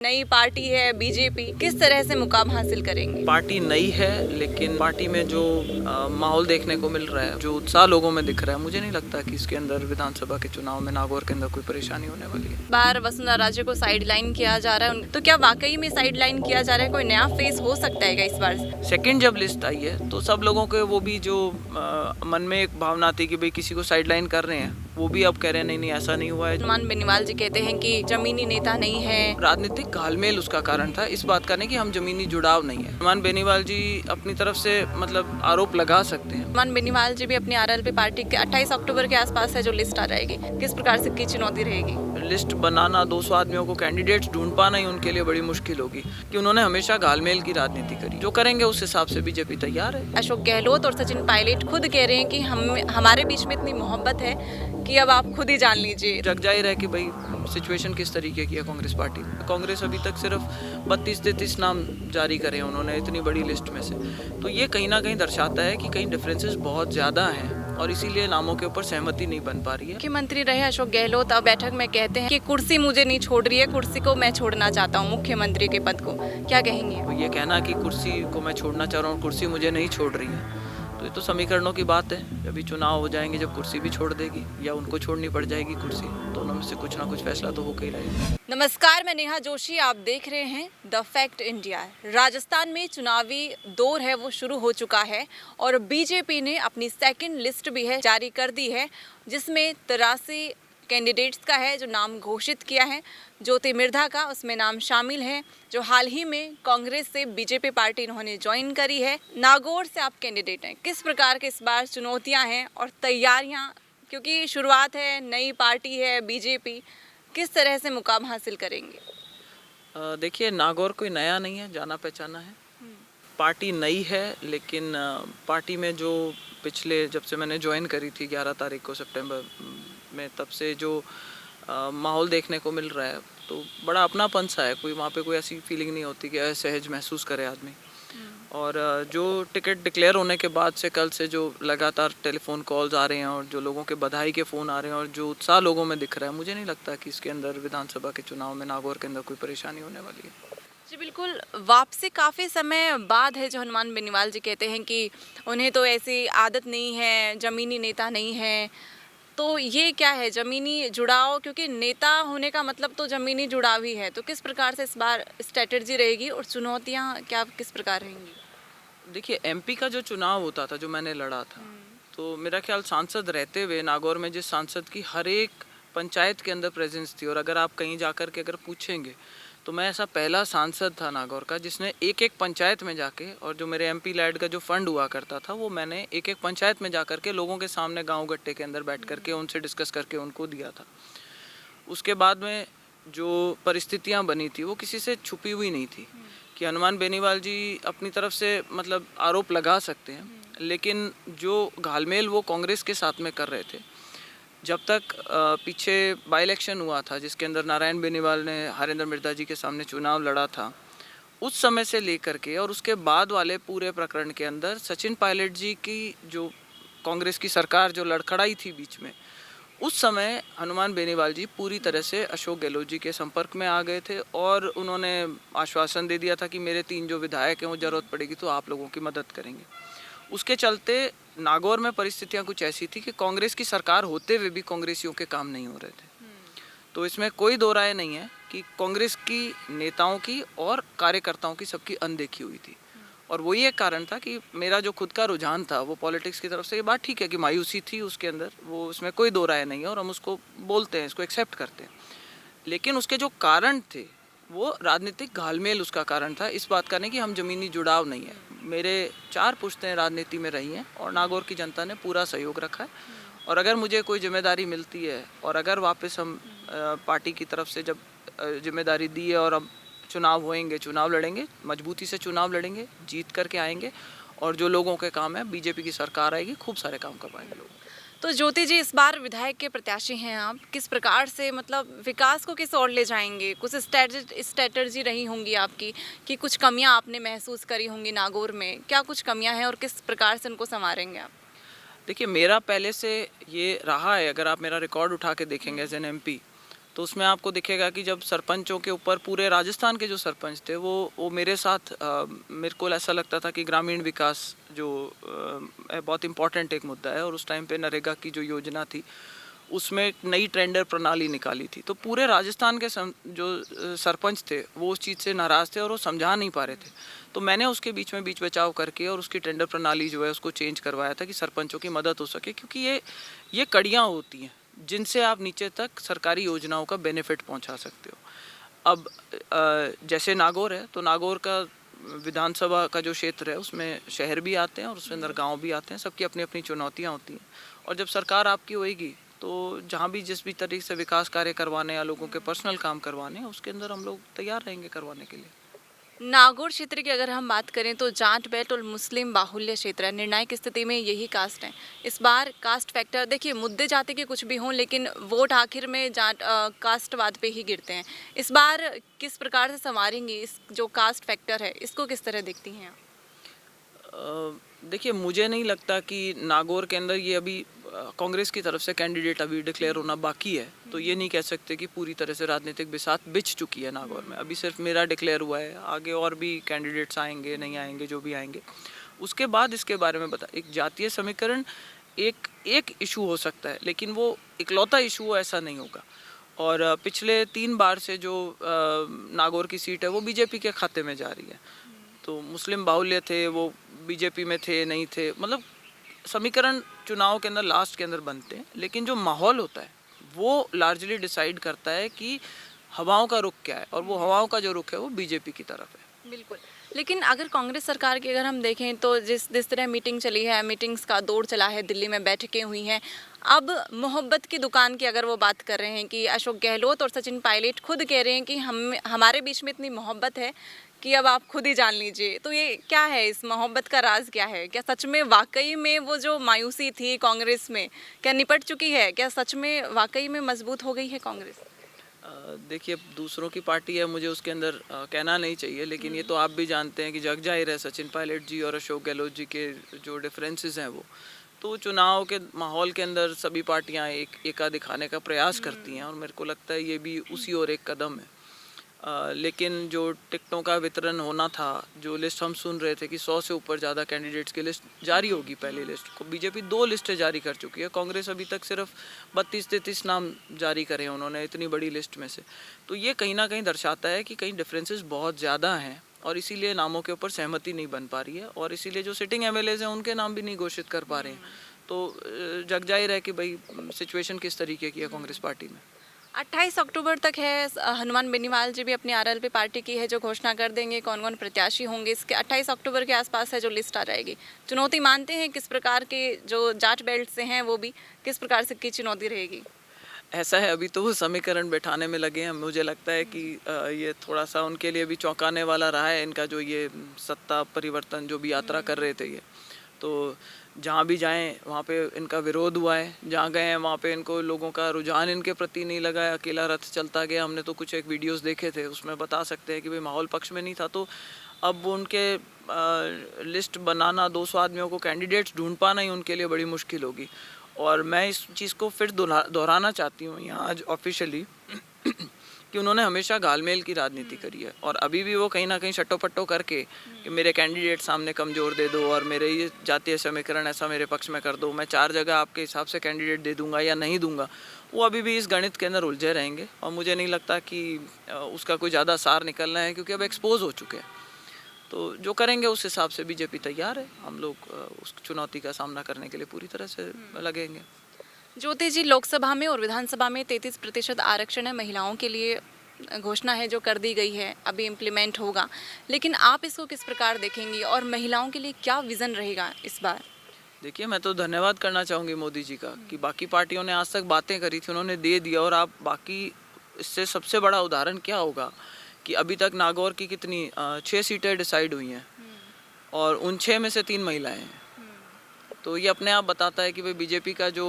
नई पार्टी है बीजेपी, किस तरह से मुकाम हासिल करेंगे? पार्टी नई है, लेकिन पार्टी में जो माहौल देखने को मिल रहा है, जो उत्साह लोगों में दिख रहा है, मुझे नहीं लगता कि इसके अंदर विधानसभा के चुनाव में नागौर के अंदर कोई परेशानी होने वाली है। बाहर वसुंधरा राजे को साइडलाइन किया जा रहा है, तो क्या वाकई में साइडलाइन किया जा रहा है? कोई नया फेस हो सकता है क्या इस बार? सेकंड जब लिस्ट आई है तो सब लोगों के वो भी जो मन में एक भावना थी कि भाई किसी को साइडलाइन कर रहे हैं, वो भी अब कह रहे हैं नहीं नहीं ऐसा नहीं हुआ है। हनुमान बेनीवाल जी कहते हैं कि जमीनी नेता नहीं है। राजनीतिक घालमेल उसका कारण था, इस बात का नहीं कि हम जमीनी जुड़ाव नहीं है। हनुमान बेनीवाल जी अपनी तरफ से मतलब आरोप लगा सकते हैं। हनुमान बेनीवाल जी भी अपनी आरएलपी पार्टी के 28 अक्टूबर के आसपास है जो लिस्ट आ जाएगी, किस प्रकार से की चुनौती रहेगी? लिस्ट बनाना, 200 आदमियों को कैंडिडेट्स ढूंढ पाना ही उनके लिए बड़ी मुश्किल होगी, कि उन्होंने हमेशा घालमेल की राजनीति करी। जो करेंगे उस हिसाब से बीजेपी तैयार है। अशोक गहलोत और सचिन पायलट खुद कह रहे हैं कि हमारे बीच में इतनी मोहब्बत है कि अब आप खुद ही जान लीजिए। जग जाहिर है कि भाई सिचुएशन किस तरीके की है कांग्रेस पार्टी में। कांग्रेस अभी तक सिर्फ 32-33 नाम जारी करे उन्होंने इतनी बड़ी लिस्ट में से, तो ये कहीं ना कहीं दर्शाता है कि कहीं डिफरेंसेस बहुत ज़्यादा हैं और इसीलिए नामों के ऊपर सहमति नहीं बन पा रही है। मुख्यमंत्री रहे अशोक गहलोत अब बैठक में कहते हैं कि कुर्सी मुझे नहीं छोड़ रही है, कुर्सी को मैं छोड़ना चाहता हूँ, मुख्यमंत्री के पद को। क्या कहेंगे? तो ये कहना कि कुर्सी को मैं छोड़ना चाह रहा हूँ, कुर्सी मुझे नहीं छोड़ रही है, तो ये तो समीकरणों की बात है। जब भी चुनाव हो जाएंगे, जब कुर्सी भी छोड़ देगी या उनको छोड़नी पड़ जाएगी कुर्सी, दोनों में से कुछ ना कुछ फैसला तो होकर ही रहेगा। नमस्कार, मैं नेहा जोशी, आप देख रहे हैं द फैक्ट इंडिया। राजस्थान में चुनावी दौर है वो शुरू हो चुका है और बीजेपी ने अपनी सेकंड लिस्ट भी है जारी कर दी है, जिसमें 83 कैंडिडेट्स का है जो नाम घोषित किया है। ज्योति मिर्धा का उसमें नाम शामिल है, जो हाल ही में कांग्रेस से बीजेपी पार्टी इन्होंने ज्वाइन करी है। नागौर से आप कैंडिडेट हैं, किस प्रकार के इस बार चुनौतियां हैं और तैयारियां, क्योंकि शुरुआत है, नई पार्टी है बीजेपी, किस तरह से मुकाम हासिल करेंगे? देखिए, नागौर कोई नया नहीं है, जाना पहचाना है। पार्टी नई है, लेकिन पार्टी में जो पिछले जब से मैंने ज्वाइन करी थी 11 तारीख को सितंबर में, तब से जो माहौल देखने को मिल रहा है, तो बड़ा अपनापन सा है। कोई वहाँ पे कोई ऐसी फीलिंग नहीं होती कि असहज महसूस करे आदमी। और जो टिकट डिक्लेयर होने के बाद से कल से जो लगातार टेलीफोन कॉल्स आ रहे हैं और जो लोगों के बधाई के फ़ोन आ रहे हैं और जो उत्साह लोगों में दिख रहा है, मुझे नहीं लगता कि इसके अंदर विधानसभा के चुनाव में नागौर के अंदर कोई परेशानी होने वाली है। जी बिल्कुल, वापसी काफ़ी समय बाद है जो हनुमान बेनीवाल जी कहते हैं कि उन्हें तो ऐसी आदत नहीं है, ज़मीनी नेता नहीं है। तो ये क्या है ज़मीनी जुड़ाव? क्योंकि नेता होने का मतलब तो ज़मीनी जुड़ाव ही है। तो किस प्रकार से इस बार स्ट्रेटजी रहेगी और चुनौतियाँ क्या किस प्रकार रहेंगी? देखिए, एमपी का जो चुनाव होता था, जो मैंने लड़ा था, तो मेरा ख्याल सांसद रहते हुए नागौर में जिस सांसद की हर एक पंचायत के अंदर प्रेजेंस थी, और अगर आप कहीं जाकर के अगर पूछेंगे तो मैं ऐसा पहला सांसद था नागौर का जिसने एक एक पंचायत में जाके, और जो मेरे एमपी लैड का जो फंड हुआ करता था वो मैंने एक एक पंचायत में जाकर के लोगों के सामने गांव गट्टे के अंदर बैठ करके उनसे डिस्कस करके उनको दिया था। उसके बाद में जो परिस्थितियां बनी थी वो किसी से छुपी हुई नहीं थी, कि हनुमान बेनीवाल जी अपनी तरफ से मतलब आरोप लगा सकते हैं, लेकिन जो घालमेल वो कांग्रेस के साथ में कर रहे थे। जब तक पीछे बाई इलेक्शन हुआ था जिसके अंदर नारायण बेनीवाल ने हरेंद्र मिर्धा जी के सामने चुनाव लड़ा था, उस समय से लेकर के और उसके बाद वाले पूरे प्रकरण के अंदर सचिन पायलट जी की जो कांग्रेस की सरकार जो लड़खड़ाई थी बीच में, उस समय हनुमान बेनीवाल जी पूरी तरह से अशोक गहलोत जी के संपर्क में आ गए थे और उन्होंने आश्वासन दे दिया था कि मेरे 3 जो विधायक हैं वो ज़रूरत पड़ेगी तो आप लोगों की मदद करेंगे। उसके चलते नागौर में परिस्थितियां कुछ ऐसी थी कि कांग्रेस की सरकार होते हुए भी कांग्रेसियों के काम नहीं हो रहे थे। तो इसमें कोई दो राय नहीं है कि कांग्रेस की नेताओं की और कार्यकर्ताओं की सबकी अनदेखी हुई थी, और वही एक कारण था कि मेरा जो खुद का रुझान था वो पॉलिटिक्स की तरफ से, ये बात ठीक है कि मायूसी थी उसके अंदर, वो उसमें कोई दो राय नहीं है और हम उसको बोलते हैं, इसको एक्सेप्ट करते हैं। लेकिन उसके जो कारण थे वो राजनीतिक घालमेल उसका कारण था, इस बात का नहीं कि हम ज़मीनी जुड़ाव नहीं है। मेरे 4 पुश्तें राजनीति में रही हैं और नागौर की जनता ने पूरा सहयोग रखा है, और अगर मुझे कोई जिम्मेदारी मिलती है और अगर वापस हम पार्टी की तरफ से जब जिम्मेदारी दी है और अब चुनाव होएंगे, चुनाव लड़ेंगे, मजबूती से चुनाव लड़ेंगे, जीत करके आएंगे, और जो लोगों के काम है, बीजेपी की सरकार आएगी, खूब सारे काम करवाएंगे लोग। तो ज्योति जी, इस बार विधायक के प्रत्याशी हैं आप, किस प्रकार से मतलब विकास को किस ओर ले जाएंगे? कुछ स्ट्रेटजी रही होंगी आपकी कि कुछ कमियां आपने महसूस करी होंगी नागौर में, क्या कुछ कमियां हैं और किस प्रकार से उनको संवारेंगे आप? देखिए, मेरा पहले से ये रहा है, अगर आप मेरा रिकॉर्ड उठा के देखेंगे एज एन एमपी, तो उसमें आपको दिखेगा कि जब सरपंचों के ऊपर पूरे राजस्थान के जो सरपंच थे वो मेरे साथ मेरे को ऐसा लगता था कि ग्रामीण विकास जो बहुत इम्पॉर्टेंट एक मुद्दा है, और उस टाइम पे नरेगा की जो योजना थी उसमें एक नई टेंडर प्रणाली निकाली थी, तो पूरे राजस्थान के जो सरपंच थे वो उस चीज़ से नाराज़ थे और वो समझा नहीं पा रहे थे। तो मैंने उसके बीच में बीच बचाव करके और उसकी टेंडर प्रणाली जो है उसको चेंज करवाया था कि सरपंचों की मदद हो सके, क्योंकि ये कड़ियाँ होती हैं जिनसे आप नीचे तक सरकारी योजनाओं का बेनिफिट पहुंचा सकते हो। अब जैसे नागौर है, तो नागौर का विधानसभा का जो क्षेत्र है उसमें शहर भी आते हैं और उसमें अंदर गाँव भी आते हैं, सबकी अपनी अपनी चुनौतियाँ होती हैं। और जब सरकार आपकी होएगी तो जहाँ भी जिस भी तरीके से विकास कार्य करवाने या लोगों के पर्सनल काम करवाने, उसके अंदर हम लोग तैयार रहेंगे करवाने के लिए। नागौर क्षेत्र की अगर हम बात करें तो जाट बेल्ट और मुस्लिम बाहुल्य क्षेत्र है, निर्णायक स्थिति में यही कास्ट है। इस बार कास्ट फैक्टर, देखिए मुद्दे जाति के कुछ भी हों लेकिन वोट आखिर में कास्टवाद पे ही गिरते हैं। इस बार किस प्रकार से संवारेंगी इस जो कास्ट फैक्टर है, इसको किस तरह देखती हैं आप? देखिए, मुझे नहीं लगता कि नागौर के अंदर ये अभी कांग्रेस की तरफ से कैंडिडेट अभी डिक्लेयर होना बाकी है, तो ये नहीं कह सकते कि पूरी तरह से राजनीतिक बिसात बिछ चुकी है नागौर में। अभी सिर्फ मेरा डिक्लेयर हुआ है, आगे और भी कैंडिडेट्स आएंगे नहीं आएंगे, जो भी आएंगे उसके बाद इसके बारे में बता। एक जातीय समीकरण एक इशू हो सकता है, लेकिन वो इकलौता इशू हो ऐसा नहीं होगा। और पिछले 3 बार से जो नागौर की सीट है वो बीजेपी के खाते में जा रही है। तो मुस्लिम बाहुल्य थे, वो बीजेपी में थे नहीं थे, मतलब समीकरण चुनाव के अंदर लास्ट के अंदर बनते हैं, लेकिन जो माहौल होता है वो लार्जली डिसाइड करता है कि हवाओं का रुख क्या है, और वो हवाओं का जो रुख है वो बीजेपी की तरफ है। बिल्कुल। लेकिन अगर कांग्रेस सरकार की अगर हम देखें तो जिस तरह मीटिंग चली है, मीटिंग्स का दौर चला है, दिल्ली में बैठकें हुई हैं, अब मोहब्बत की दुकान की अगर वो बात कर रहे हैं कि अशोक गहलोत और सचिन पायलट खुद कह रहे हैं कि हमारे बीच में इतनी मोहब्बत है कि अब आप खुद ही जान लीजिए, तो ये क्या है, इस मोहब्बत का राज क्या है? क्या सच में वाकई में वो जो मायूसी थी कांग्रेस में क्या निपट चुकी है? क्या सच में वाकई में मजबूत हो गई है कांग्रेस? देखिए, दूसरों की पार्टी है, मुझे उसके अंदर कहना नहीं चाहिए, लेकिन ये तो आप भी जानते हैं कि जग जाहिर है सचिन पायलट जी और अशोक गहलोत जी के जो डिफरेंसेस हैं वो तो चुनाव के माहौल के अंदर सभी पार्टियां एका दिखाने का प्रयास करती हैं, और मेरे को लगता है ये भी उसी और एक कदम है। लेकिन जो टिकटों का वितरण होना था, जो लिस्ट हम सुन रहे थे कि 100 से ऊपर ज़्यादा कैंडिडेट्स की लिस्ट जारी होगी, पहली लिस्ट को बीजेपी 2 लिस्टें जारी कर चुकी है, कांग्रेस अभी तक सिर्फ 32-33 नाम जारी करे हैं उन्होंने इतनी बड़ी लिस्ट में से। तो ये कहीं ना कहीं दर्शाता है कि कहीं डिफरेंसेस बहुत ज़्यादा हैं, और इसीलिए नामों के ऊपर सहमति नहीं बन पा रही है, और इसीलिए जो सिटिंग एमएलएज हैं उनके नाम भी नहीं घोषित कर पा रहे हैं। तो जग जाहिर है कि भाई सिचुएशन किस तरीके की है कांग्रेस पार्टी में। 28 अक्टूबर तक है। हनुमान बेनीवाल जी भी अपनी आरएलपी पार्टी की है जो घोषणा कर देंगे कौन कौन प्रत्याशी होंगे। इसके 28 अक्टूबर के आसपास है जो लिस्ट आ जाएगी। चुनौती मानते हैं किस प्रकार के जो जाट बेल्ट से हैं वो भी किस प्रकार से की चुनौती रहेगी? ऐसा है, अभी तो वो समीकरण बैठाने में लगे हैं। मुझे लगता है कि ये थोड़ा सा उनके लिए भी चौंकाने वाला रहा है इनका जो ये सत्ता परिवर्तन जो भी यात्रा कर रहे थे ये। तो जहाँ भी जाएं वहाँ पे इनका विरोध हुआ है, जहाँ गए हैं वहाँ पे इनको लोगों का रुझान इनके प्रति नहीं लगा है, अकेला रथ चलता गया। हमने तो कुछ एक वीडियोस देखे थे, उसमें बता सकते हैं कि भाई माहौल पक्ष में नहीं था। तो अब उनके लिस्ट बनाना, 200 आदमियों को कैंडिडेट्स ढूंढ पाना ही उनके लिए बड़ी मुश्किल होगी। और मैं इस चीज़ को फिर दोहराना चाहती हूँ यहाँ आज ऑफिशियली कि उन्होंने हमेशा घालमेल की राजनीति करी है, और अभी भी वो कहीं ना कहीं शट्टो करके कि मेरे कैंडिडेट सामने कमज़ोर दे दो और मेरे ये जातीय समीकरण ऐसा मेरे पक्ष में कर दो, मैं 4 जगह आपके हिसाब से कैंडिडेट दे दूंगा या नहीं दूंगा, वो अभी भी इस गणित के अंदर उलझे रहेंगे। और मुझे नहीं लगता कि उसका कोई ज़्यादा सार निकलना है, क्योंकि अब एक्सपोज हो चुके हैं। तो जो करेंगे उस हिसाब से बीजेपी तैयार है। हम लोग उस चुनौती का सामना करने के लिए पूरी तरह से लगेंगे। ज्योति जी, लोकसभा में और विधानसभा में 33% आरक्षण है महिलाओं के लिए, घोषणा है जो कर दी गई है, अभी इम्प्लीमेंट होगा, लेकिन आप इसको किस प्रकार देखेंगी और महिलाओं के लिए क्या विज़न रहेगा इस बार? देखिए, मैं तो धन्यवाद करना चाहूँगी मोदी जी का कि बाकी पार्टियों ने आज तक बातें करी थी, उन्होंने दे दिया। और आप बाकी इससे सबसे बड़ा उदाहरण क्या होगा कि अभी तक नागौर की कितनी 6 सीटें डिसाइड हुई हैं, और उन 6 में से 3 महिलाएं हैं। तो ये अपने आप बताता है कि भाई बीजेपी का जो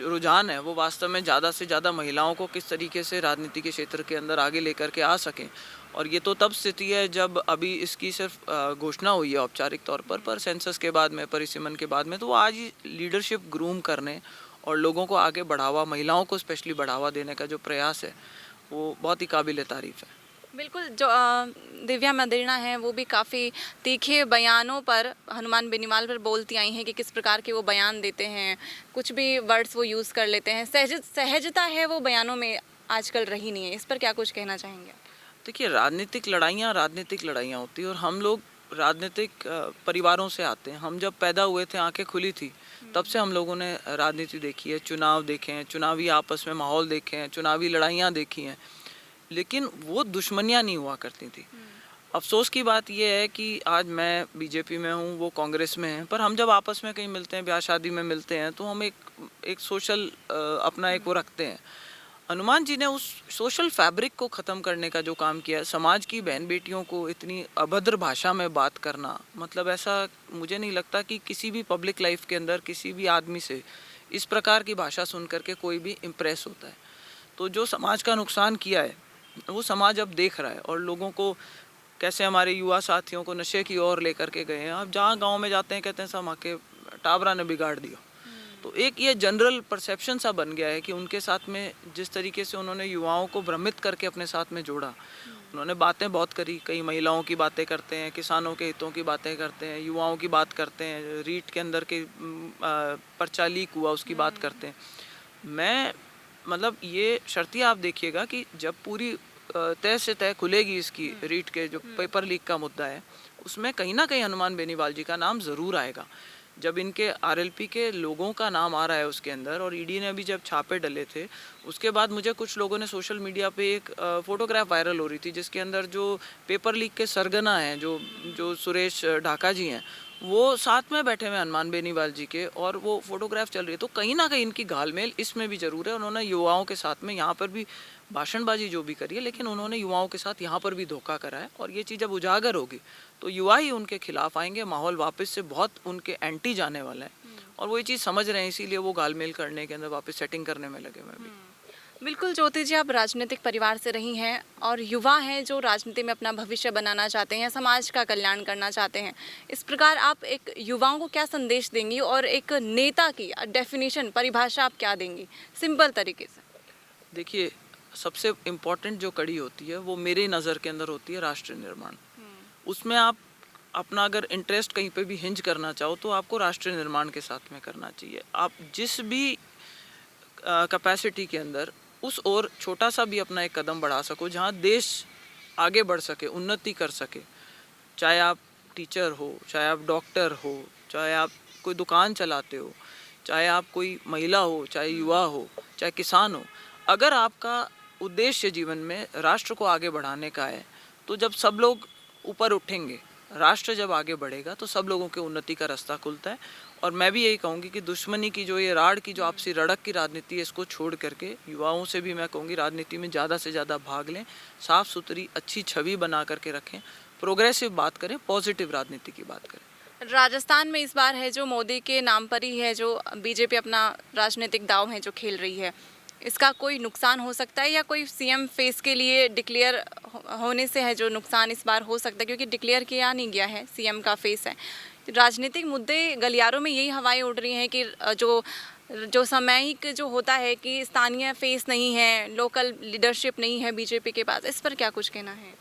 रुझान है वो वास्तव में ज़्यादा से ज़्यादा महिलाओं को किस तरीके से राजनीति के क्षेत्र के अंदर आगे लेकर के आ सकें। और ये तो तब स्थिति है जब अभी इसकी सिर्फ घोषणा हुई है औपचारिक तौर पर सेंसस के बाद में, परिसीमन के बाद में, तो वो आज ही लीडरशिप ग्रूम करने और लोगों को आगे बढ़ावा, महिलाओं को स्पेशली बढ़ावा देने का जो प्रयास है वो बहुत ही काबिल तारीफ़ है। बिल्कुल, जो दिव्या मदेरणा हैं वो भी काफ़ी तीखे बयानों पर हनुमान बेनीवाल पर बोलती आई हैं कि किस प्रकार के वो बयान देते हैं, कुछ भी वर्ड्स वो यूज़ कर लेते हैं, सहजता है वो बयानों में आजकल रही नहीं है। इस पर क्या कुछ कहना चाहेंगे? देखिए, राजनीतिक लड़ाइयाँ होती हैं और हम लोग राजनीतिक परिवारों से आते हैं। हम जब पैदा हुए थे, आंखें खुली थी, तब से हम लोगों ने राजनीति देखी है, चुनाव देखे हैं, चुनावी आपस में माहौल देखे हैं, चुनावी लड़ाइयाँ देखी हैं, लेकिन वो दुश्मनियाँ नहीं हुआ करती थी। अफसोस की बात यह है कि आज मैं बीजेपी में हूँ, वो कांग्रेस में है, पर हम जब आपस में कहीं मिलते हैं, ब्याह शादी में मिलते हैं, तो हम एक सोशल अपना एक वो रखते हैं। हनुमान जी ने उस सोशल फैब्रिक को ख़त्म करने का जो काम किया, समाज की बहन बेटियों को इतनी अभद्र भाषा में बात करना, मतलब ऐसा मुझे नहीं लगता कि किसी भी पब्लिक लाइफ के अंदर किसी भी आदमी से इस प्रकार की भाषा सुन करके कोई भी इम्प्रेस होता है। तो जो समाज का नुकसान किया है वो समाज अब देख रहा है, और लोगों को कैसे हमारे युवा साथियों को नशे की ओर लेकर के गए हैं। अब जहाँ गाँव में जाते हैं कहते हैं सब के टाबरा ने बिगाड़ दिया। तो एक ये जनरल परसेप्शन सा बन गया है कि उनके साथ में जिस तरीके से उन्होंने युवाओं को भ्रमित करके अपने साथ में जोड़ा, उन्होंने बातें बहुत करी, कई महिलाओं की बातें करते हैं, किसानों के हितों की बातें करते हैं, युवाओं की बात करते हैं, रीट के अंदर के पर्चा लीक हुआ उसकी बात करते हैं। मैं मतलब ये शर्तिया आप देखिएगा कि जब पूरी तय से तय खुलेगी इसकी रीट के जो पेपर लीक का मुद्दा है, उसमें कहीं ना कहीं हनुमान बेनीवाल जी का नाम ज़रूर आएगा। जब इनके आरएलपी के लोगों का नाम आ रहा है उसके अंदर, और ईडी ने अभी जब छापे डले थे, उसके बाद मुझे कुछ लोगों ने सोशल मीडिया पे एक फ़ोटोग्राफ वायरल हो रही थी जिसके अंदर जो पेपर लीक के सरगना हैं, जो सुरेश ढाका जी हैं, वो साथ में बैठे हुए हनुमान बेनीवाल जी के, और वो फोटोग्राफ चल रही है। तो कहीं ना कहीं इनकी घालमेल इसमें भी ज़रूर है। उन्होंने युवाओं के साथ में यहाँ पर भी भाषणबाजी जो भी करी है, लेकिन उन्होंने युवाओं के साथ यहाँ पर भी धोखा करा है, और ये चीज़ जब उजागर होगी तो युवा ही उनके खिलाफ आएंगे, माहौल वापस से बहुत उनके एंटी जाने वाला है, और वो ये चीज़ समझ रहे हैं, इसीलिए वो घालमेल करने के अंदर वापस सेटिंग करने में लगे हुए भी। बिल्कुल ज्योति जी, आप राजनीतिक परिवार से रही हैं और युवा हैं जो राजनीति में अपना भविष्य बनाना चाहते हैं, समाज का कल्याण करना चाहते हैं। इस प्रकार आप एक युवाओं को क्या संदेश देंगी और एक नेता की डेफिनेशन, परिभाषा आप क्या देंगी सिंपल तरीके से? देखिए, सबसे इम्पोर्टेंट जो कड़ी होती है वो मेरे नज़र के अंदर होती है राष्ट्र निर्माण। उसमें आप अपना अगर इंटरेस्ट कहीं पे भी हिंज करना चाहो तो आपको राष्ट्र निर्माण के साथ में करना चाहिए। आप जिस भी कैपेसिटी के अंदर उस और छोटा सा भी अपना एक कदम बढ़ा सको जहाँ देश आगे बढ़ सके, उन्नति कर सके, चाहे आप टीचर हो, चाहे आप डॉक्टर हो, चाहे आप कोई दुकान चलाते हो, चाहे आप कोई महिला हो, चाहे युवा हो, चाहे किसान हो, अगर आपका उद्देश्य जीवन में राष्ट्र को आगे बढ़ाने का है, तो जब सब लोग ऊपर उठेंगे, राष्ट्र जब आगे बढ़ेगा, तो सब लोगों के उन्नति का रास्ता खुलता है। और मैं भी यही कहूँगी कि दुश्मनी की जो ये राड़ की जो आपसी रड़क की राजनीति है, इसको छोड़ करके युवाओं से भी मैं कहूँगी राजनीति में ज़्यादा से ज़्यादा भाग लें, साफ़ सुथरी अच्छी छवि बना करके रखें, प्रोग्रेसिव बात करें, पॉजिटिव राजनीति की बात करें। राजस्थान में इस बार है जो मोदी के नाम पर ही है, जो बीजेपी अपना राजनीतिक दांव है जो खेल रही है, इसका कोई नुकसान हो सकता है या कोई सीएम फेस के लिए डिक्लेयर होने से है जो नुकसान इस बार हो सकता है? क्योंकि डिक्लेयर किया नहीं गया है, सीएम का फेस है। राजनीतिक मुद्दे गलियारों में यही हवाएं उड़ रही हैं कि जो सामयिक जो होता है कि स्थानीय फेस नहीं है, लोकल लीडरशिप नहीं है बीजेपी के पास। इस पर क्या कुछ कहना है?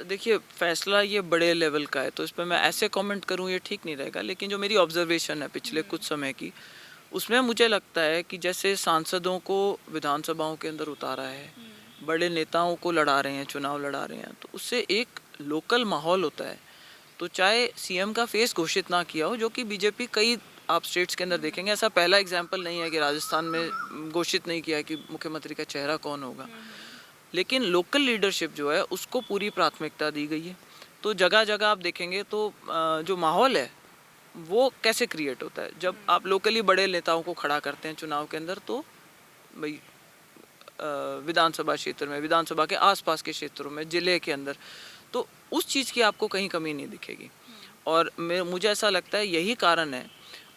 देखिए, फैसला ये बड़े लेवल का है, तो इस पर मैं ऐसे कमेंट करूँ ये ठीक नहीं रहेगा, लेकिन जो मेरी ऑब्जर्वेशन है पिछले कुछ समय की, उसमें मुझे लगता है कि जैसे सांसदों को विधानसभाओं के अंदर उतारा है, बड़े नेताओं को लड़ा रहे हैं, चुनाव लड़ा रहे हैं, तो उससे एक लोकल माहौल होता है। तो चाहे सीएम का फेस घोषित ना किया हो, जो कि बीजेपी कई आप स्टेट्स के अंदर देखेंगे, ऐसा पहला एग्जाम्पल नहीं है कि राजस्थान में घोषित नहीं किया है कि मुख्यमंत्री का चेहरा कौन होगा, लेकिन लोकल लीडरशिप जो है उसको पूरी प्राथमिकता दी गई है। तो जगह जगह आप देखेंगे तो जो माहौल है वो कैसे क्रिएट होता है, जब आप लोकली बड़े नेताओं को खड़ा करते हैं चुनाव के अंदर, तो भाई विधानसभा क्षेत्र में, विधानसभा के आसपास के क्षेत्रों में, जिले के अंदर, तो उस चीज़ की आपको कहीं कमी नहीं दिखेगी। और मुझे ऐसा लगता है यही कारण है।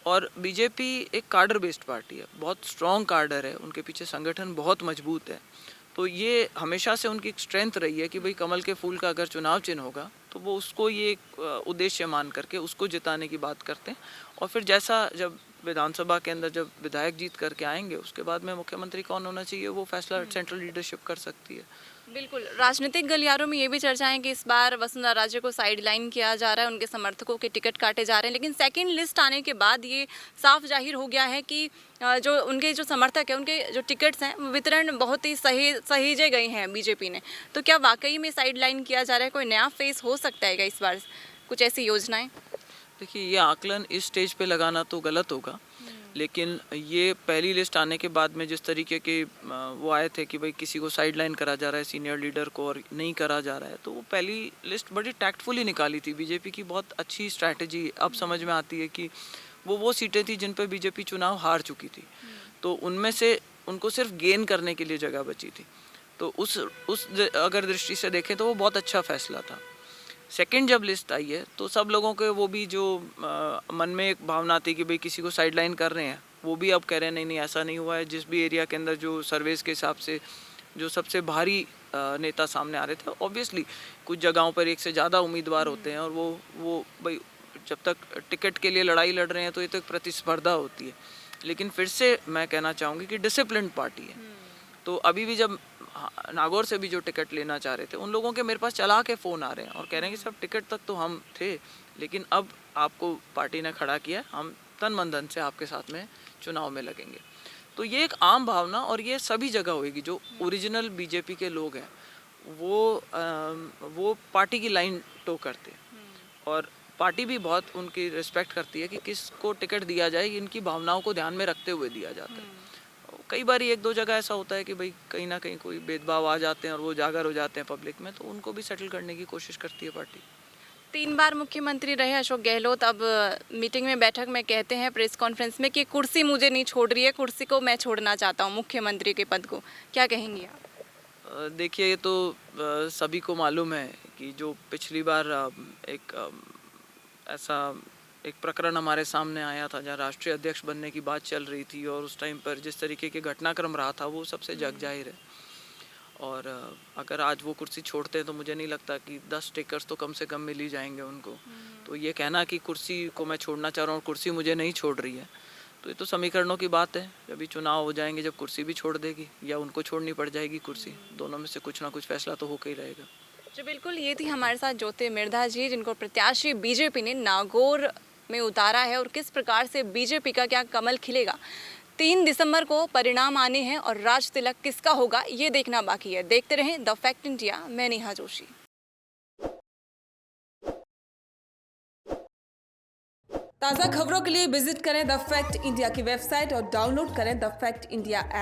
और बीजेपी एक कार्डर बेस्ड पार्टी है, बहुत स्ट्रॉन्ग कार्डर है, उनके पीछे संगठन बहुत मजबूत है। तो ये हमेशा से उनकी एक स्ट्रेंथ रही है कि भाई कमल के फूल का अगर चुनाव चिन्ह होगा तो वो उसको ये एक उद्देश्य मान करके उसको जिताने की बात करते हैं। और फिर जैसा जब विधानसभा के अंदर जब विधायक जीत करके आएंगे उसके बाद में मुख्यमंत्री कौन होना चाहिए वो फैसला सेंट्रल लीडरशिप कर सकती है। बिल्कुल, राजनीतिक गलियारों में ये भी चर्चा है कि इस बार वसुंधरा राजे को साइडलाइन किया जा रहा है, उनके समर्थकों के टिकट काटे जा रहे हैं, लेकिन सेकंड लिस्ट आने के बाद ये साफ जाहिर हो गया है कि जो उनके जो समर्थक हैं उनके जो टिकट्स हैं वो वितरण बहुत ही सहेजे गए हैं बीजेपी ने। तो क्या वाकई में साइडलाइन किया जा रहा है, कोई नया फेस हो सकता है क्या इस बार, कुछ ऐसी योजनाएं? देखिए ये आकलन इस स्टेज पे लगाना तो गलत होगा, लेकिन ये पहली लिस्ट आने के बाद में जिस तरीके के वो आए थे कि भाई किसी को साइडलाइन करा जा रहा है सीनियर लीडर को और नहीं करा जा रहा है, तो वो पहली लिस्ट बड़ी टैक्टफुली निकाली थी। बीजेपी की बहुत अच्छी स्ट्रैटेजी अब समझ में आती है कि वो सीटें थी जिन पर बीजेपी चुनाव हार चुकी थी, तो उनमें से उनको सिर्फ गेन करने के लिए जगह बची थी। तो उस अगर दृष्टि से देखें तो वो बहुत अच्छा फैसला था। सेकंड जब लिस्ट आई है तो सब लोगों के वो भी जो मन में एक भावना थी कि भाई किसी को साइडलाइन कर रहे हैं, वो भी अब कह रहे हैं नहीं नहीं ऐसा नहीं हुआ है। जिस भी एरिया के अंदर जो सर्वेस के हिसाब से जो सबसे भारी नेता सामने आ रहे थे, ऑब्वियसली कुछ जगहों पर एक से ज़्यादा उम्मीदवार होते हैं और वो भाई जब तक टिकट के लिए लड़ाई लड़ रहे हैं तो ये तो एक प्रतिस्पर्धा होती है। लेकिन फिर से मैं कहना चाहूँगी कि डिसिप्लिन्ड पार्टी है, तो अभी भी जब नागौर से भी जो टिकट लेना चाह रहे थे उन लोगों के मेरे पास चला के फ़ोन आ रहे हैं और कह रहे हैं कि सब टिकट तक तो हम थे, लेकिन अब आपको पार्टी ने खड़ा किया, हम तन मन धन से आपके साथ में चुनाव में लगेंगे। तो ये एक आम भावना और ये सभी जगह होएगी। जो ओरिजिनल बीजेपी के लोग हैं वो पार्टी की लाइन टो करते हैं और पार्टी भी बहुत उनकी रिस्पेक्ट करती है कि किसको टिकट दिया जाए, इनकी भावनाओं को ध्यान में रखते हुए दिया जाता है। कई बार एक दो जगह ऐसा होता है कि भाई कहीं ना कहीं कोई भेदभाव आ जाते हैं और वो उजागर हो जाते हैं पब्लिक में, तो उनको भी सेटल करने की कोशिश करती है पार्टी। 3 बार मुख्यमंत्री रहे अशोक गहलोत, अब मीटिंग में बैठक में कहते हैं प्रेस कॉन्फ्रेंस में कि कुर्सी मुझे नहीं छोड़ रही है, कुर्सी को मैं छोड़ना चाहता हूँ, मुख्यमंत्री के पद को। क्या कहेंगी आप? देखिए ये तो सभी को मालूम है कि जो पिछली बार ऐसा एक प्रकरण हमारे सामने आया था जहाँ राष्ट्रीय अध्यक्ष बनने की बात चल रही थी और उस टाइम पर जिस तरीके के घटनाक्रम रहा था वो सबसे जग जाहिर है। और अगर आज वो कुर्सी छोड़ते हैं तो मुझे नहीं लगता कि 10 टिकट्स तो कम से कम मिल ही जाएंगे उनको। तो ये कहना कि कुर्सी को मैं छोड़ना चाह रहा हूँ और कुर्सी मुझे नहीं छोड़ रही है, तो ये तो समीकरणों की बात है। जब भी चुनाव हो जाएंगे, जब कुर्सी भी छोड़ देगी या उनको छोड़नी पड़ जाएगी कुर्सी, दोनों में से कुछ ना कुछ फैसला तो होकर ही रहेगा। जी बिल्कुल, ये थी हमारे साथ ज्योति मिर्धा जी, जिनको प्रत्याशी बीजेपी ने नागौर में उतारा है और किस प्रकार से बीजेपी का क्या कमल खिलेगा। 3 दिसंबर को परिणाम आने हैं और राज तिलक किसका होगा ये देखना बाकी है। देखते रहें द फैक्ट इंडिया। मैं नेहा जोशी। ताज़ा खबरों के लिए विजिट करें द फैक्ट इंडिया की वेबसाइट और डाउनलोड करें द फैक्ट इंडिया ऐप।